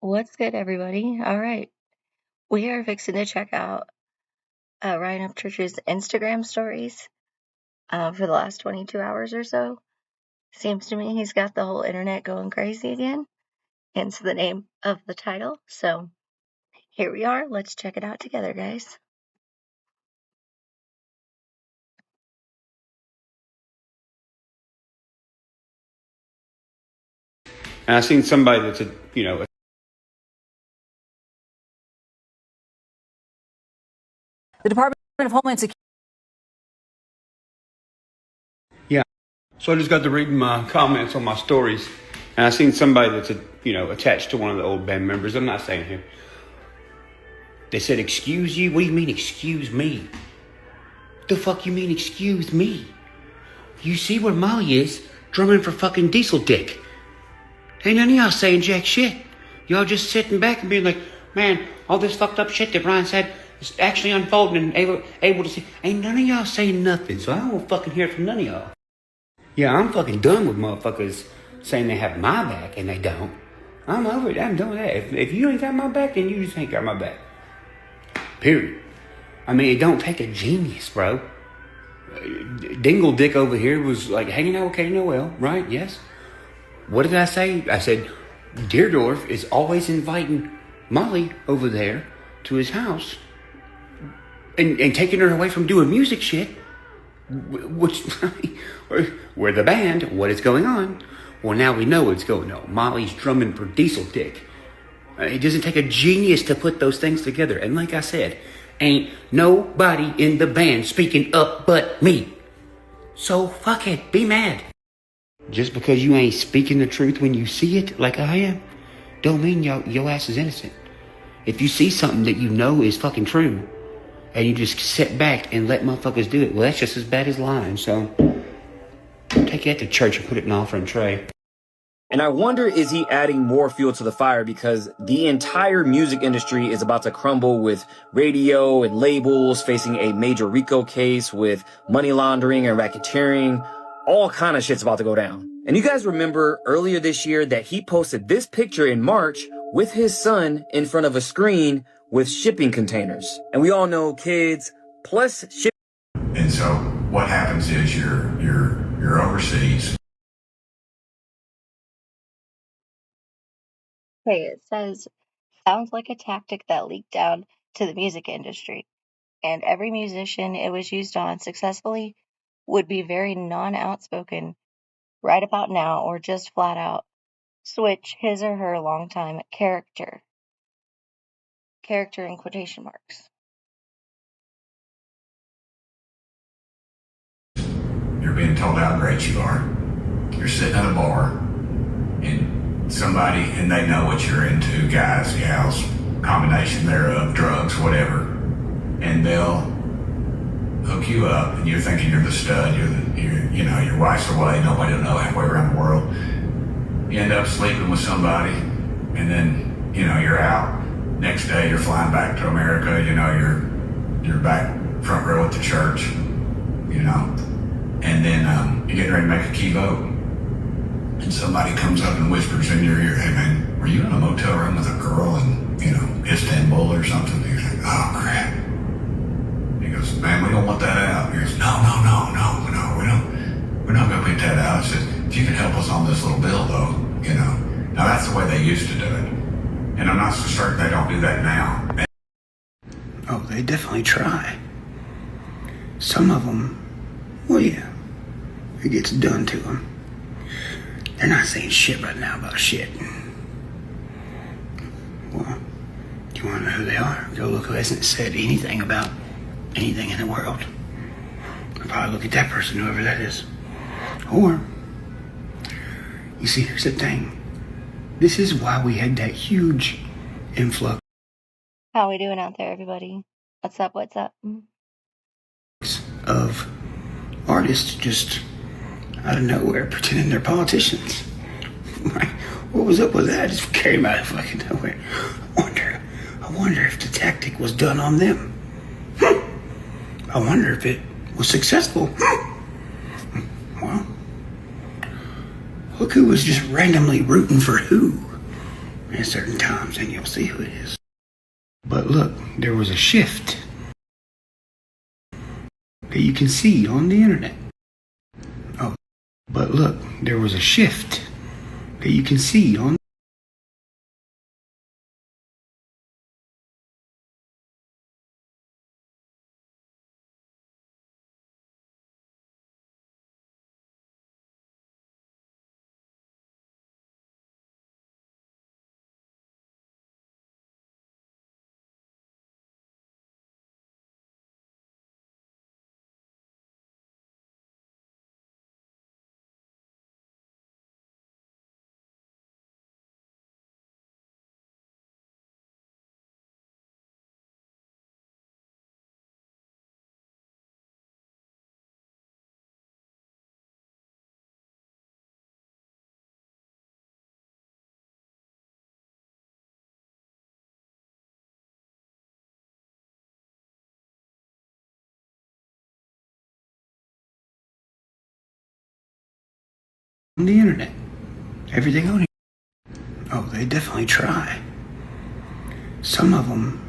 What's good, everybody? All right. We are fixing to check out Ryan Upchurch's Instagram stories for the last 22 hours or so. Seems to me he's got the whole internet going crazy again, hence the name of the title. So here we are. Let's check it out together, guys. And I seen somebody that's The Department of Homeland Security. yeah. So I just got to reading my comments on my stories, and I seen somebody that's attached to one of the old band members. I'm not saying him. They said, "Excuse you? What do you mean, excuse me? The fuck you mean, excuse me? You see where Molly is drumming for fucking Diesel Dick? Ain't none of y'all saying jack shit. Y'all just sitting back and being like, man, all this fucked up shit that Brian said is actually unfolding and able to see. Ain't none of y'all saying nothing, so I don't fucking hear from none of y'all. Yeah, I'm fucking done with motherfuckers saying they have my back and they don't. I'm over it. I'm done with that. If you ain't got my back, then you just ain't got my back. Period. I mean, it don't take a genius, bro. Dingle Dick over here was like hanging out with Katie Noel, right? Yes. What did I say? I said, Deerdorf is always inviting Molly over there to his house and taking her away from doing music shit, which, we're the band, what is going on? Well, now we know what's going on. Molly's drumming for Diesel Dick. It doesn't take a genius to put those things together. And like I said, ain't nobody in the band speaking up but me. So fuck it, be mad. Just because you ain't speaking the truth when you see it, like I am, don't mean your ass is innocent. If you see something that you know is fucking true, and you just sit back and let motherfuckers do it, well, that's just as bad as lying. So take it to church and put it in an offering tray. And I wonder, is he adding more fuel to the fire because the entire music industry is about to crumble with radio and labels facing a major RICO case with money laundering and racketeering. All kind of shit's about to go down. And you guys remember earlier this year that he posted this picture in March with his son in front of a screen with shipping containers. And we all know kids plus ship. And so what happens is you're overseas. Okay, it says, sounds like a tactic that leaked down to the music industry, and every musician it was used on successfully would be very non-outspoken right about now or just flat out switch his or her longtime character in quotation marks. You're being told how great you are. You're sitting at a bar, and somebody, and they know what you're into, guys, gals, combination thereof, drugs, whatever, and they'll hook you up, and you're thinking you're the stud, your wife's away, nobody will know halfway around the world. You end up sleeping with somebody, and then, you're out. Next day, you're flying back to America, you're back front row at the church, and then you're getting ready to make a key vote. And somebody comes up and whispers in your ear, hey man, were you in a motel room with a girl in, Istanbul or something? And you think, oh crap. He goes, man, we don't want that out. He goes, no, we're not going to put that out. I said, if you can help us on this little bill though, Now that's the way they used to do it. And I'm not so certain they don't do that now. Oh, they definitely try. Some of them, well, yeah, it gets done to them. They're not saying shit right now about shit. Well, do you want to know who they are? Go look who hasn't said anything about anything in the world. I'll probably look at that person, whoever that is. Or, you see, here's the thing. This is why we had that huge influx How we doing out there, everybody? What's up? of artists just out of nowhere pretending they're politicians. Right? What was up with that? Just came out of fucking nowhere. I wonder if the tactic was done on them. I wonder if it was successful. Well, look who was just randomly rooting for who. at certain times, and you'll see who it is. But look, there was a shift that you can see on the internet. Oh, but look, there was a shift that you can see on the internet. Everything on it. Oh, they definitely try. Some of them,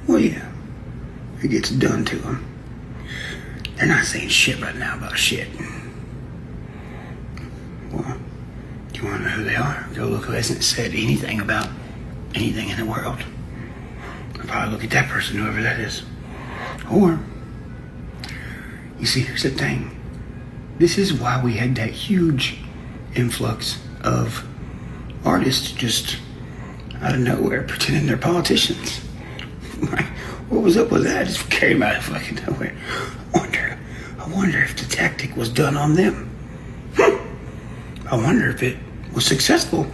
well, yeah, it gets done to them. They're not saying shit right now about shit. Well, do you want to know who they are? Go look who hasn't said anything about anything in the world. I'll probably look at that person, whoever that is. Or, you see, here's the thing. This is why we had that huge influx of artists just out of nowhere pretending they're politicians. Right? What was up with that? Just came out of fucking nowhere. I wonder if the tactic was done on them. I wonder if it was successful.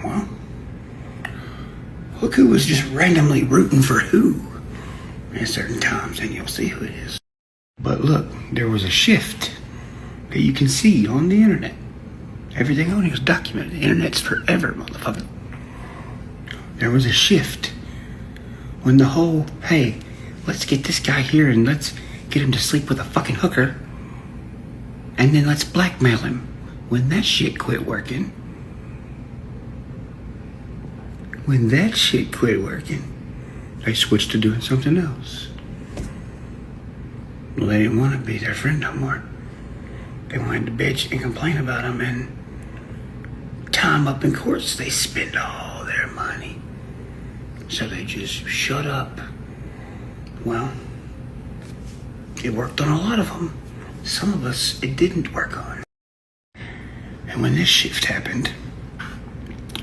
Well, look who was just randomly rooting for who at certain times, and you'll see who it is. But look, there was a shift that you can see on the internet. Everything on here is documented. The internet's forever, motherfucker. There was a shift when the whole, hey, let's get this guy here and let's get him to sleep with a fucking hooker and then let's blackmail him. When that shit quit working, they switched to doing something else. Well, they didn't want to be their friend no more. They wanted to bitch and complain about him and time up in courts. They spend all their money. So they just shut up. Well, it worked on a lot of them. Some of us, it didn't work on. And when this shift happened,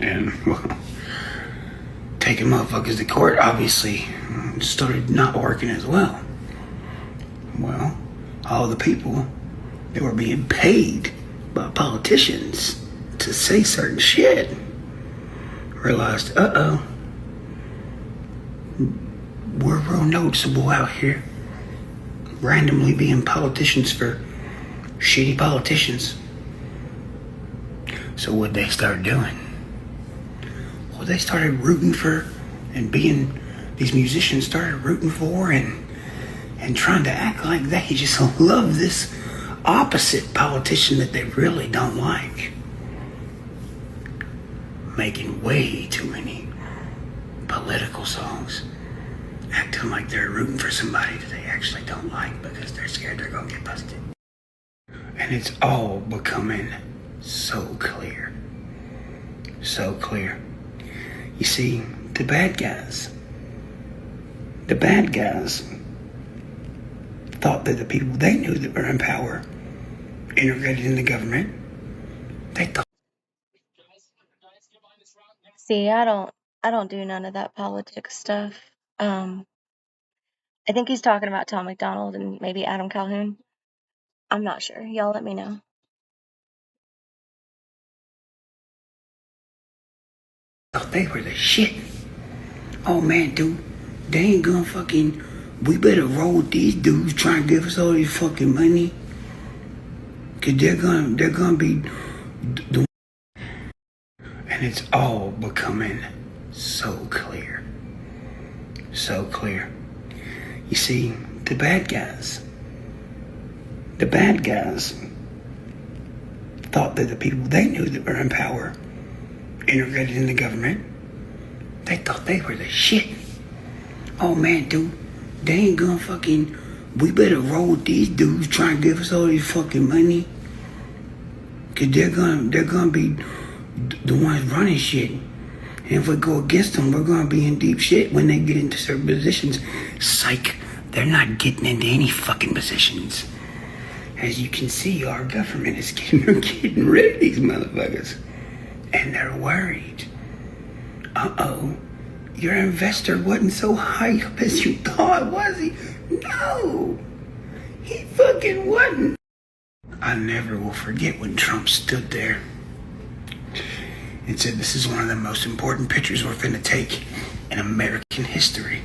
and, well, taking motherfuckers to court obviously started not working as well. Well, all the people that were being paid by politicians to say certain shit realized, we're real noticeable out here, randomly being politicians for shitty politicians. So what they started doing? Well, they started rooting for and being, these musicians started rooting for and trying to act like they just love this opposite politician that they really don't like. Making way too many political songs, acting like they're rooting for somebody that they actually don't like because they're scared they're gonna get busted. And it's all becoming so clear. So clear. You see, the bad guys thought that the people they knew that were in power, integrated in the government, they thought. See, I don't do none of that politics stuff. I think he's talking about Tom McDonald and maybe Adam Calhoun. I'm not sure. Y'all let me know. Thought they were the shit. Oh man, dude, they ain't gonna fucking. We better roll with these dudes trying to give us all this fucking money, cause they're gonna be the. And it's all becoming so clear. So clear. You see, the bad guys thought that the people they knew that were in power, integrated in the government. They thought they were the shit. Oh man, dude, they ain't gonna fucking, we better roll with these dudes trying to give us all this fucking money. Cause they're gonna be the ones running shit. And if we go against them, we're gonna be in deep shit when they get into certain positions. Psych, they're not getting into any fucking positions. As you can see, our government is getting rid of these motherfuckers. And they're worried. Uh-oh. Your investor wasn't so high up as you thought, was he? No. He fucking wasn't. I never will forget when Trump stood there and said, this is one of the most important pictures we're finna take in American history.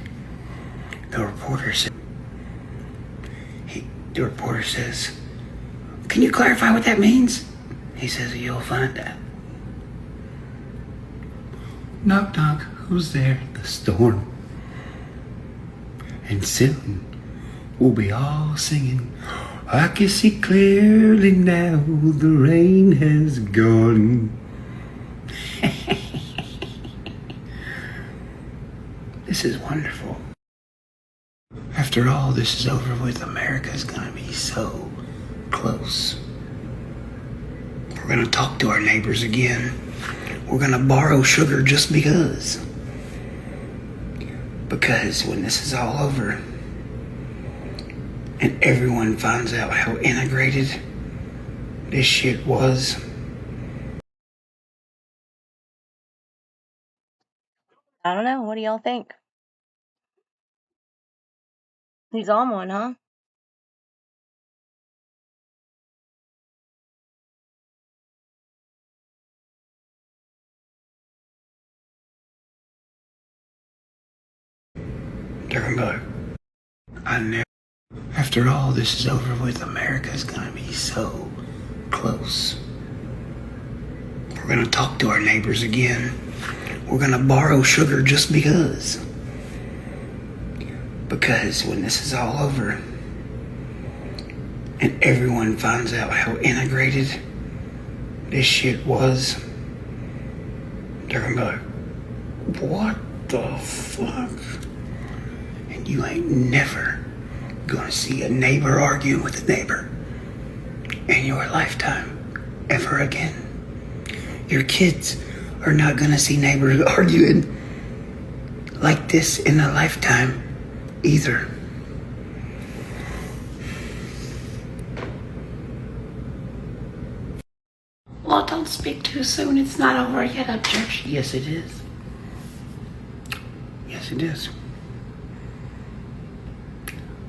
The reporter says, can you clarify what that means? He says, you'll find out. Knock, knock, who's there? The storm. And soon we'll be all singing, I can see clearly now the rain has gone. This is wonderful. After all this is over with, America's gonna be so close. We're gonna talk to our neighbors again. We're gonna borrow sugar just because. Because when this is all over and everyone finds out how integrated this shit was. I don't know. What do y'all think? He's on one, huh? They're gonna be like, I never. After all this is over with, America's gonna be so close. We're gonna talk to our neighbors again. We're gonna borrow sugar just because. Because when this is all over and everyone finds out how integrated this shit was, they're gonna be like, what the fuck? And you ain't never gonna see a neighbor arguing with a neighbor in your lifetime ever again. Your kids are not gonna see neighbors arguing like this in a lifetime either. Well, don't speak too soon. It's not over yet up church. Yes, it is. Yes, it is.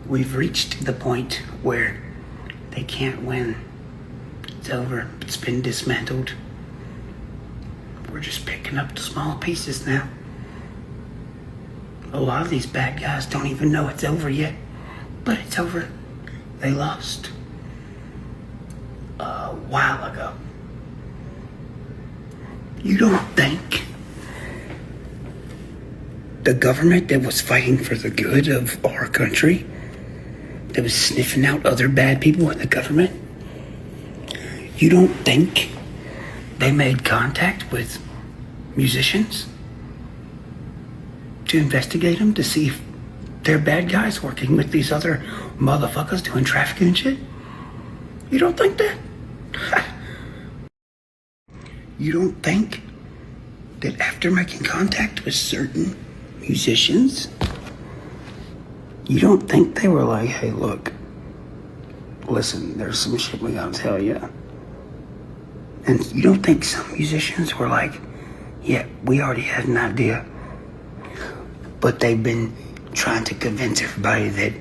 We've reached the point where they can't win. It's over. It's been dismantled. We're just picking up the small pieces now. A lot of these bad guys don't even know it's over yet, but it's over. They lost a while ago. You don't think the government that was fighting for the good of our country, that was sniffing out other bad people in the government, you don't think they made contact with musicians to investigate them to see if they're bad guys working with these other motherfuckers doing trafficking and shit? You don't think that? You don't think that after making contact with certain musicians, you don't think they were like, hey, look, listen, there's some shit we gotta tell you. And you don't think some musicians were like, yeah, we already had an idea, but they've been trying to convince everybody that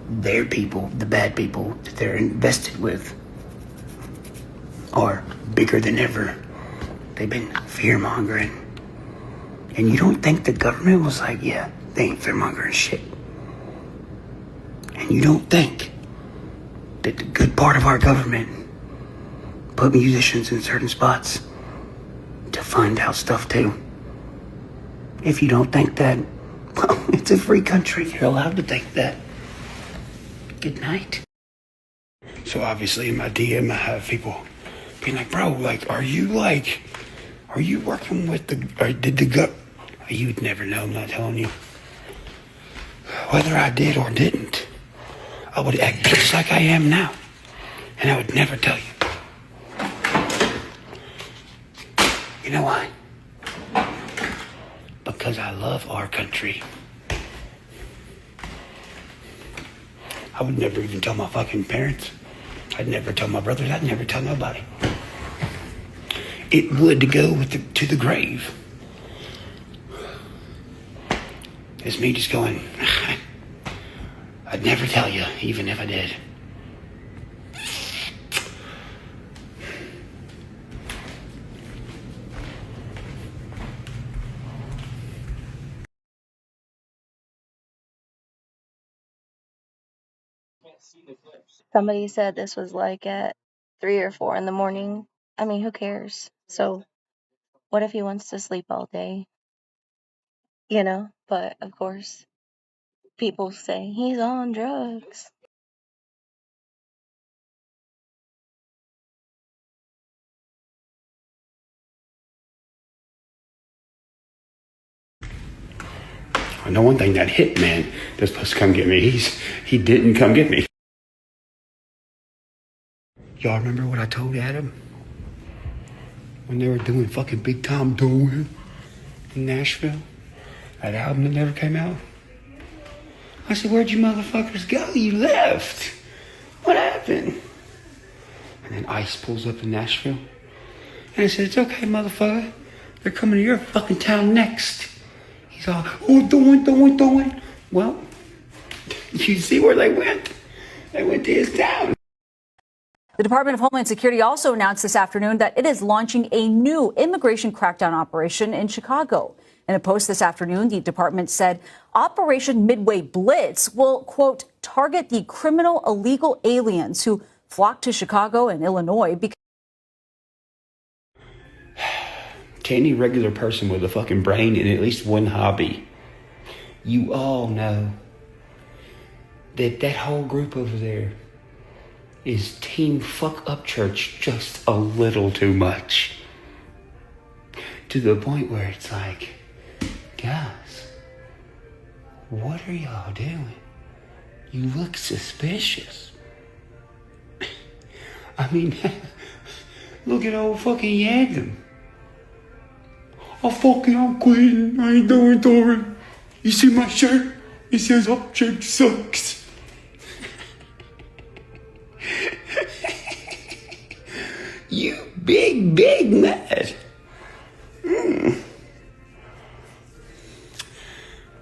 their people, the bad people that they're invested with, are bigger than ever. They've been fear-mongering. And you don't think the government was like, yeah, they ain't fear-mongering shit. And you don't think that the good part of our government put musicians in certain spots to find out stuff too. If you don't think that, well, it's a free country. You're allowed to think that. Good night. So obviously in my DM I have people being like, bro, like, are you Are you working with or did the gut? You'd never know, I'm not telling you. Whether I did or didn't, I would act just like I am now. And I would never tell you. You know why? Because I love our country. I would never even tell my fucking parents. I'd never tell my brothers. I'd never tell nobody. It would go to the grave. It's me just going, I'd never tell you, even if I did. Somebody said this was like at 3 or 4 in the morning. I mean, who cares? So, what if he wants to sleep all day? You know? But, of course, people say he's on drugs. I know one thing, that hitman that's supposed to come get me, he didn't come get me. Y'all remember what I told Adam? When they were doing fucking Big Time Doing in Nashville? That album that never came out? I said, where'd you motherfuckers go? You left. What happened? And then ICE pulls up in Nashville. And I said, it's okay, motherfucker. They're coming to your fucking town next. He's all, oh, doing. Well, you see where they went? They went to his town. The Department of Homeland Security also announced this afternoon that it is launching a new immigration crackdown operation in Chicago. In a post this afternoon, the department said Operation Midway Blitz will, quote, target the criminal illegal aliens who flock to Chicago and Illinois because To any regular person with a fucking brain and at least one hobby, you all know that whole group over there is Team Fuck Up Church just a little too much. To the point where it's like, guys, what are y'all doing? You look suspicious. I mean, look at old fucking Yagdam. I'm quitting. I ain't doing it. You see my shirt? It says Up Church Sucks. You big mad.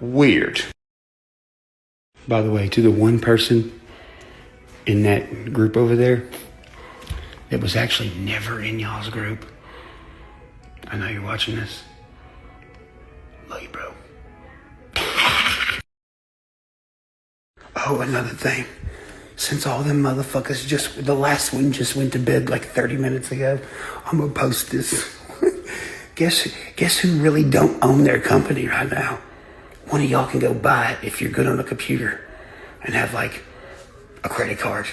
Weird. By the way, to the one person in that group over there that was actually never in y'all's group, I know you're watching this. Love you, bro. Oh, another thing. Since all them motherfuckers the last one just went to bed like 30 minutes ago, I'm gonna post this. Guess who really don't own their company right now? One of y'all can go buy it if you're good on a computer and have like a credit card.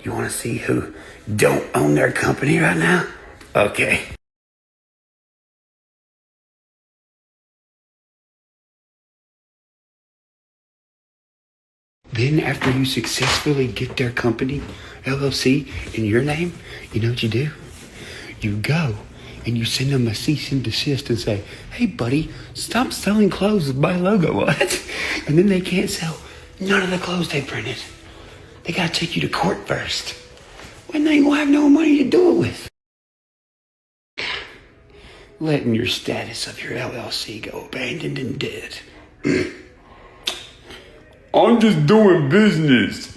You wanna see who don't own their company right now? Okay. Then after you successfully get their company, LLC, in your name, you know what you do? You go and you send them a cease and desist and say, hey buddy, stop selling clothes with my logo on it. And then they can't sell none of the clothes they printed. They gotta take you to court first. When they ain't gonna have no money to do it with. Letting your status of your LLC go abandoned and dead. I'm just doing business.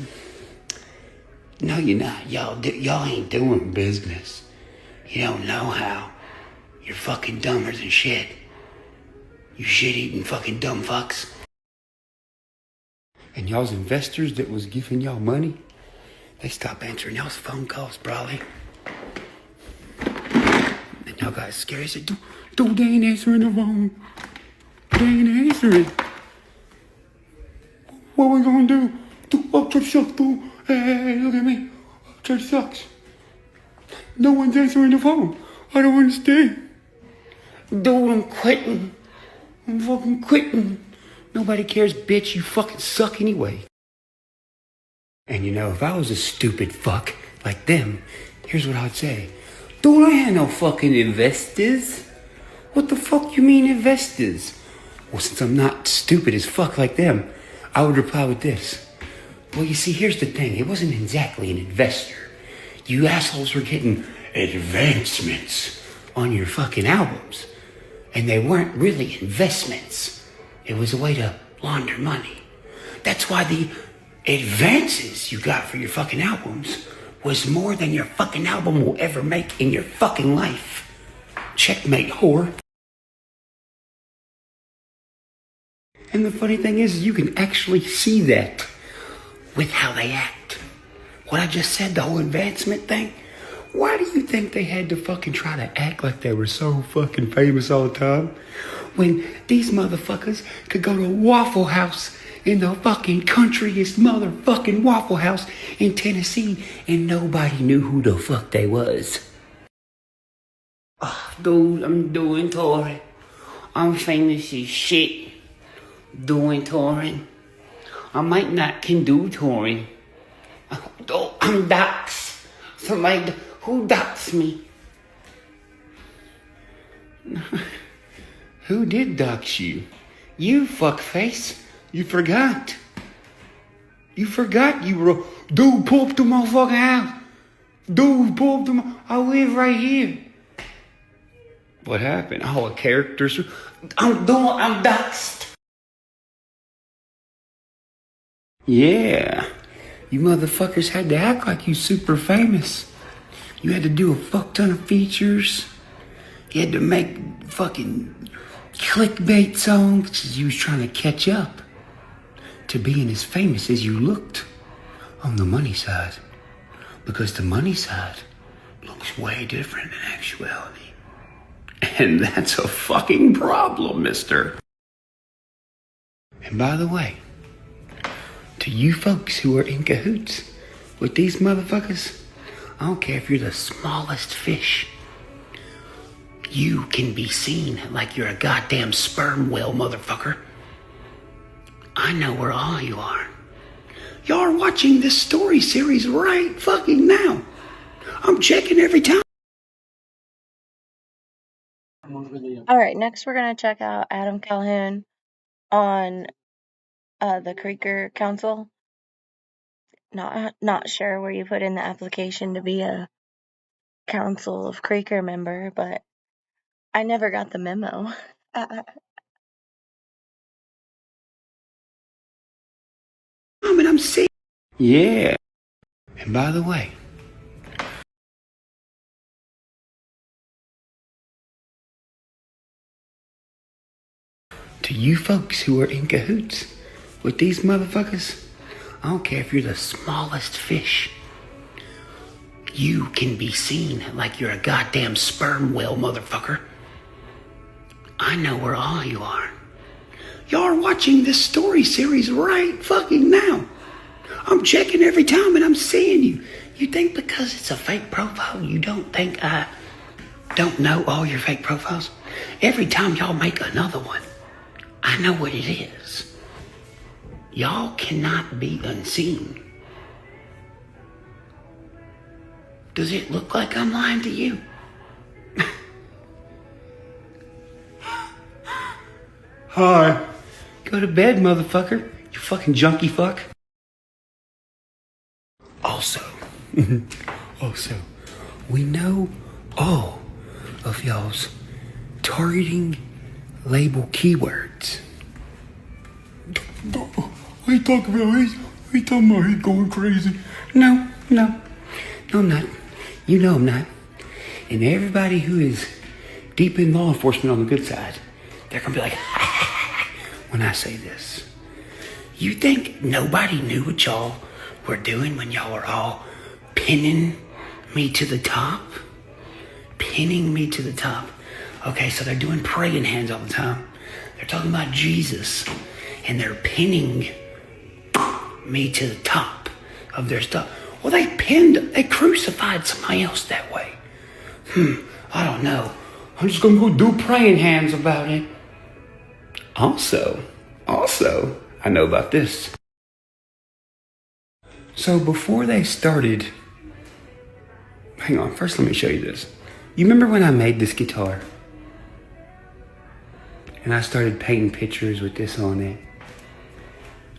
No, you're not. Y'all ain't doing business. You don't know how. You're fucking dumber than shit. You shit-eating fucking dumb fucks. And y'all's investors that was giving y'all money, they stopped answering y'all's phone calls, probably. And y'all got scared. Said, don't they ain't answering the phone. They ain't answering. What we gonna do? Up Church sucks, boo. Hey, look at me. Up Church sucks. No one's answering the phone. I don't understand. Dude, I'm quitting. I'm fucking quitting. Nobody cares, bitch. You fucking suck anyway. And you know, if I was a stupid fuck like them, here's what I'd say. Dude, I ain't no fucking investors. What the fuck you mean investors? Well, since I'm not stupid as fuck like them, I would reply with this. Well, you see, here's the thing. It wasn't exactly an investor. You assholes were getting advancements on your fucking albums. And they weren't really investments. It was a way to launder money. That's why the advances you got for your fucking albums was more than your fucking album will ever make in your fucking life. Checkmate, whore. And the funny thing is, you can actually see that with how they act. What I just said, the whole advancement thing. Why do you think they had to fucking try to act like they were so fucking famous all the time? When these motherfuckers could go to Waffle House in the fucking countryest motherfucking Waffle House in Tennessee and nobody knew who the fuck they was. Oh, dude, I'm doing touring. I'm famous as shit. Doing touring. I might not can do touring. Oh, I'm doxxed. Somebody, who doxed me? Who did dox you? You fuckface. You forgot. You forgot you were a dude. Pull up to my fucking house. Dude, pull up to my. I live right here. What happened? Oh, a character's. I'm doxed. Yeah. You motherfuckers had to act like you super famous. You had to do a fuck ton of features. You had to make fucking clickbait songs because you was trying to catch up to being as famous as you looked on the money side. Because the money side looks way different in actuality. And that's a fucking problem, mister. And by the way, to you folks who are in cahoots with these motherfuckers, I don't care if you're the smallest fish. You can be seen like you're a goddamn sperm whale, motherfucker. I know where all you are. Y'all are watching this story series right fucking now. I'm checking every time. All right, next we're going to check out Adam Calhoun on the Creeker Council. Not sure where you put in the application to be a Council of Creeker member, but I never got the memo. I'm saying. Yeah. And by the way, to you folks who are in cahoots with these motherfuckers, I don't care if you're the smallest fish. You can be seen like you're a goddamn sperm whale, motherfucker. I know where all you are. Y'all are watching this story series right fucking now. I'm checking every time and I'm seeing you. You think because it's a fake profile, you don't think I don't know all your fake profiles? Every time y'all make another one, I know what it is. Y'all cannot be unseen. Does it look like I'm lying to you? Hi. Go to bed, motherfucker. You fucking junkie fuck. Also, we know all of y'all's targeting label keywords. What are you talking about? What are you talking about? He's going crazy. No, I'm not. You know I'm not. And everybody who is deep in law enforcement on the good side, they're gonna be like, when I say this. You think nobody knew what y'all were doing when y'all were all pinning me to the top? Pinning me to the top. Okay, so they're doing praying hands all the time. They're talking about Jesus. And they're pinning me to the top of their stuff. Well, they crucified somebody else that way. I don't know. I'm just gonna go do praying hands about it. Also, I know about this. So before they started, hang on, first let me show you this. You remember when I made this guitar? And I started painting pictures with this on it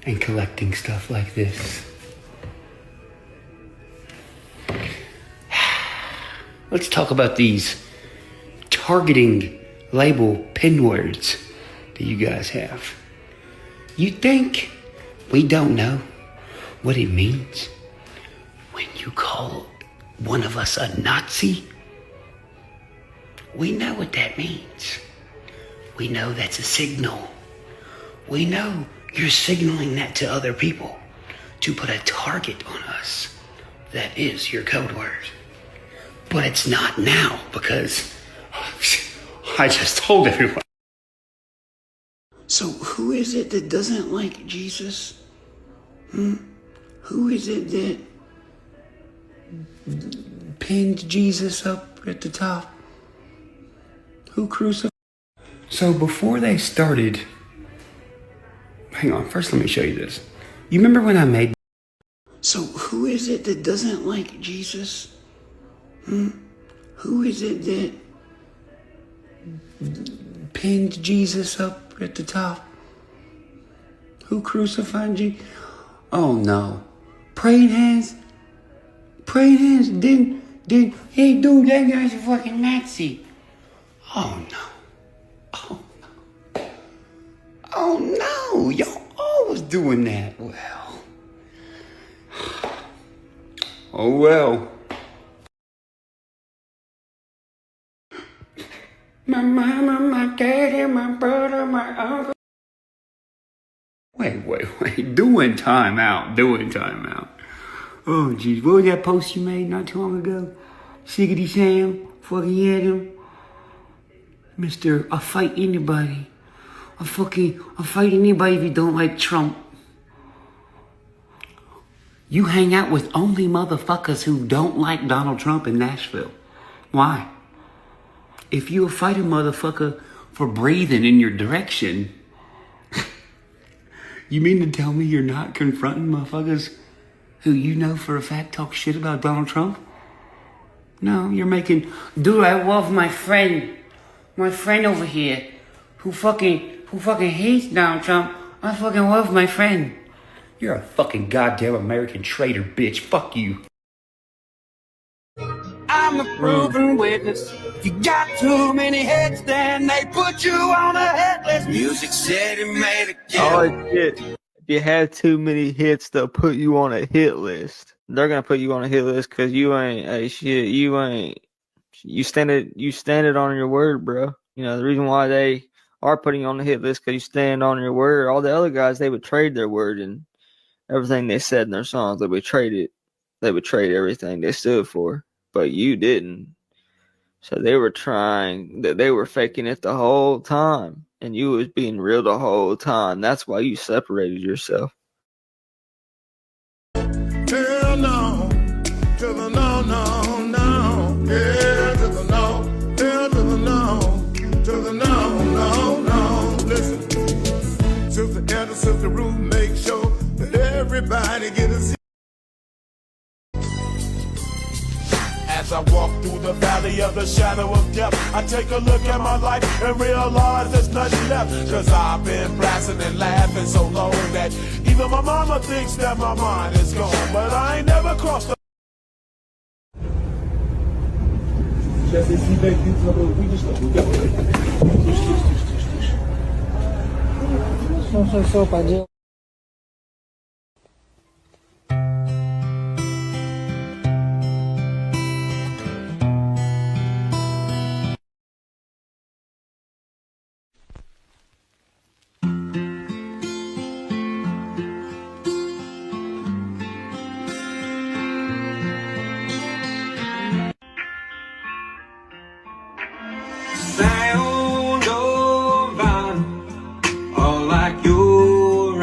and collecting stuff like this. Let's talk about these targeting label pin words that you guys have. You think we don't know what it means when you call one of us a Nazi? We know what that means. We know that's a signal. We know you're signaling that to other people to put a target on us. That is your code word. But it's not now because I just told everyone. So who is it that doesn't like Jesus? Who is it that pinned Jesus up at the top? Who crucified? So before they started, hang on, first let me show you this. You remember when I made... So who is it that doesn't like Jesus? Who is it that pinned Jesus up at the top? Who crucified Jesus? Oh no. Praying hands? Praying hands? Didn't, hey dude, that guy's a fucking Nazi. Oh no. Oh no, y'all always doing that. Well. Oh well. My mama, my daddy, my brother, my uncle. Wait. Doing time out. Oh geez, what was that post you made not too long ago? Siggity Sam, fucking Adam. Mr. I'll fight anybody. I'll fight anybody if you don't like Trump. You hang out with only motherfuckers who don't like Donald Trump in Nashville. Why? If you fight a motherfucker for breathing in your direction, you mean to tell me you're not confronting motherfuckers who you know for a fact talk shit about Donald Trump? No, you're making, dude, I love my friend over here who fucking hates Donald Trump. I fucking love my friend. You're a fucking goddamn American traitor, bitch. Fuck you. I'm the proven witness. If you got too many hits, then they put you on a hit list. Music said it made a kill. Oh shit. If you have too many hits, they'll put you on a hit list. They're gonna put you on a hit list because you ain't you stand it on your word, bro. You know the reason why they are putting you on the hit list because you stand on your word. All the other guys, they betrayed their word and everything they said in their songs. They betrayed it. They betrayed everything they stood for. But you didn't. So they were faking it the whole time. And you was being real the whole time. That's why you separated yourself. Hell no, to the no, no, no. Yeah, to the no. Hell to the no, to the no, no, no. Listen, Sister Elder, Sister Ruth, make sure that everybody get a seat. As I walk through the valley of the shadow of death, I take a look at my life and realize there's nothing left. Cause I've been blasting and laughing so long that even my mama thinks that my mind is gone. But I ain't never crossed the... Sound of all like you're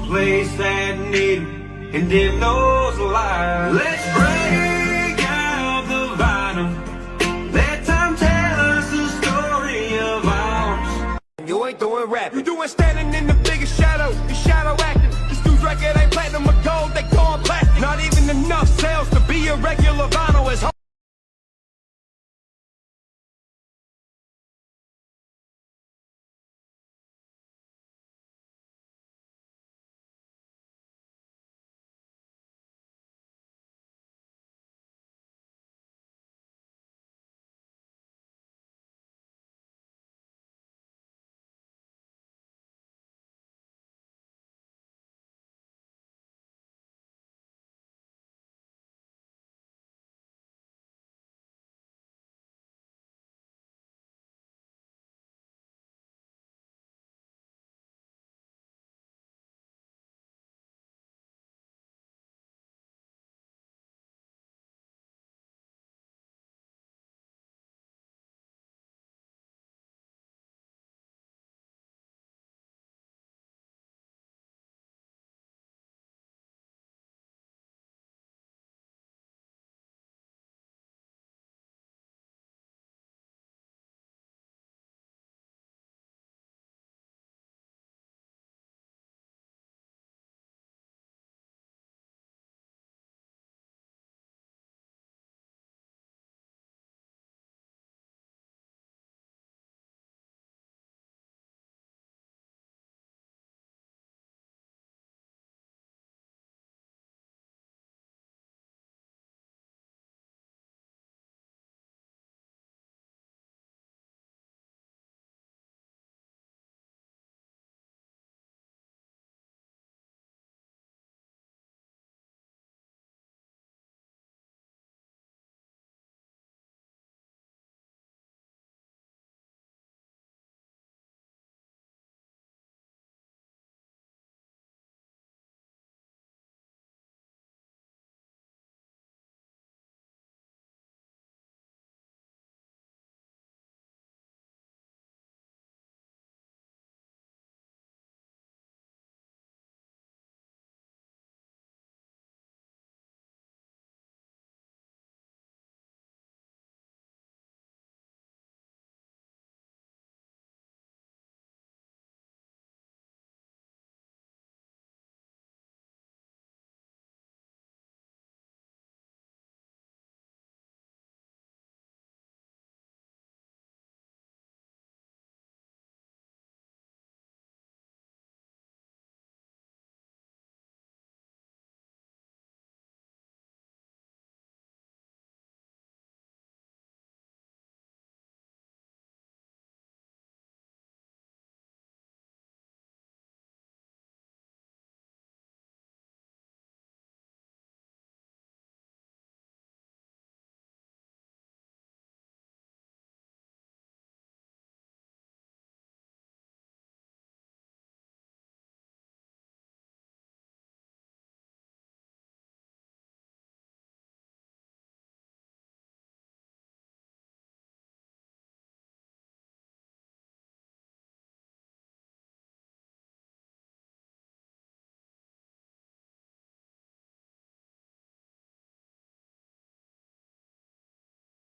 place that need 'em and dim those lights. Let's break out the vinyl. Let time tell us the story of ours. You ain't doing rap. You doing standing in the biggest shadow. You shadow acting. This dude's record ain't platinum or gold. They going plastic. Not even enough sales to be a regular vinyl.